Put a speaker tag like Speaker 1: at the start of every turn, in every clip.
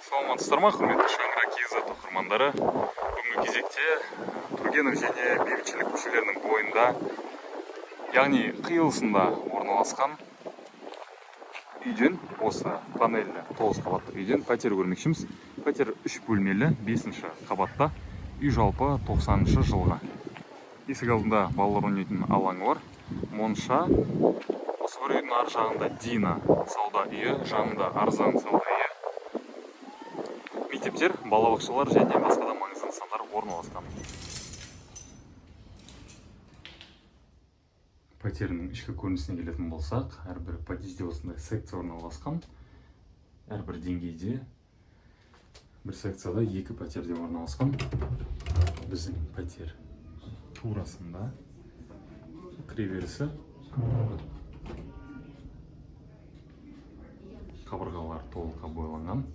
Speaker 1: Саламатсыздар ма, құрметті Шаңырақ KZ оқырмандары. Бүгінгі кезекте Тургенев және Бейбітшілік көшелерінің бойында, яғни қиылысында орналасқан үйден, осы панельді 9 қабатты үйден пәтер көрмекшіміз. Пәтер 3 бөлмелі 5-ші қабатта, үй жалпы 90-шы жылға. Есік алдында балалар ойнайтын алаңы бар. Монша, осы бір үйдің ар жағында Дина сауда үйі, жанында Арзан сауда үйі. Мектептер, балабақшалар және басқа да маңызды нысандар орналасқан. Пәтерінің ішкі көрінісіне келетін болсақ, әрбір подъезде осындай секция орналасқан. Әрбір деңгейде бір секцияда 2 пәтерде орналасқан. Біздің пәтер турасында кіреберісі, қабырғалар толыққа бояланған,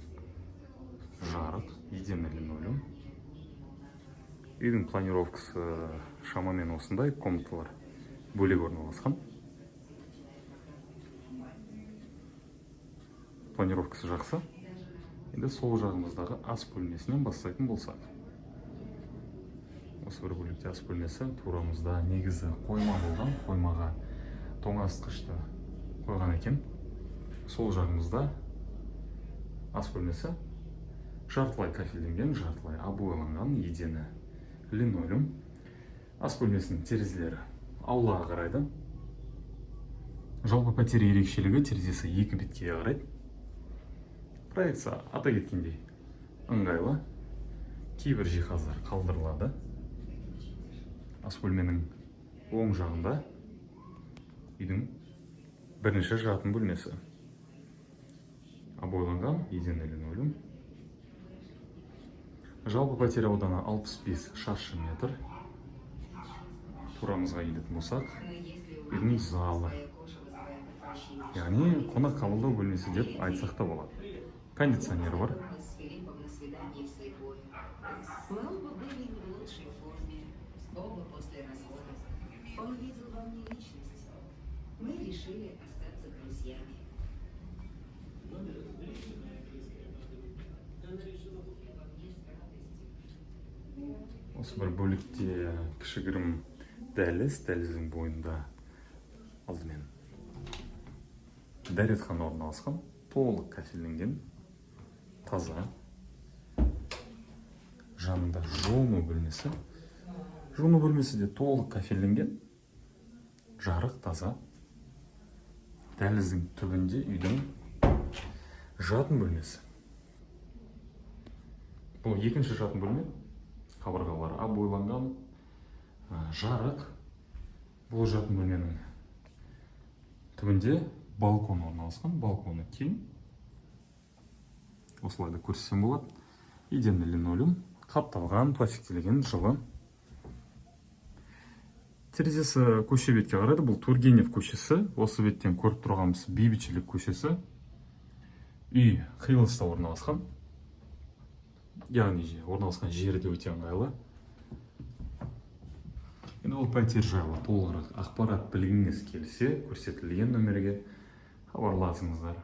Speaker 1: жарық, единый линолеум. Үйдің планировкасы шамамен осындай, комнаталар бөлек орналасқан. Планировкасы жақсы. Енді сол жағымыздағы ас бөлмесінен бастайтын болсақ. Осы бір бөлікте ас бөлмесі, турамызда негізі қойма болған, қоймаға тоңазытқышты қойған екен. Сол жағымызда ас бөлмесі жартылай кафелденген, жартылай обойланған, едені линолеум. Ас бөлмесінің терезелері аулаға қарайды. Жалпы пәтер ерекшелігі, терезесі 2 беткейге қарайды. Проекция ата кеткендей ыңғайлы. Кейбір жиһаздар қалдырылады. Ас бөлменің оң жағында үйдің бірінші жатын бөлмесі. Обойланған, единый линолеум. Жалпы пәтер ауданы 65 шаршы метр. Турамызға келетін болсақ, үйдің залы. Яғни қонақ қабылдау бөлмесі деп айтсақ та болады. Кондиционер бар. Осы бір бөлікте кішігірім дәліз, дәліздің бойында алдымен дәретхана орналасқан, толық кафелденген, таза. Жанында жуыну бөлмесі. Жуыну бөлмесі де толық кафелденген, жарық, таза. Дәліздің түбінде үйдің жатын бөлмесі. Бұл екінші жатын бөлме. Қабырғалар обойланған, жарық. Бұл жатын бөлменің түбінде балкон орналасқан, балконы кең. Осылайда көрсетсем болады. Единый линолеум, қапталған, пластиктелген, жылы. Терезесі көше бетке қарайды. Бұл Тургенев көшесі. Осы беттен көріп тұрғанымыз Бейбітшілік көшесі. Үй қиылыста орналасқан. Яғни орналасқан жері де өте ыңғайлы. Енді ол пәтер жайлы толығырақ ақпарат білгіңіз келсе, көрсетілген нөмерге хабарласыңыздар.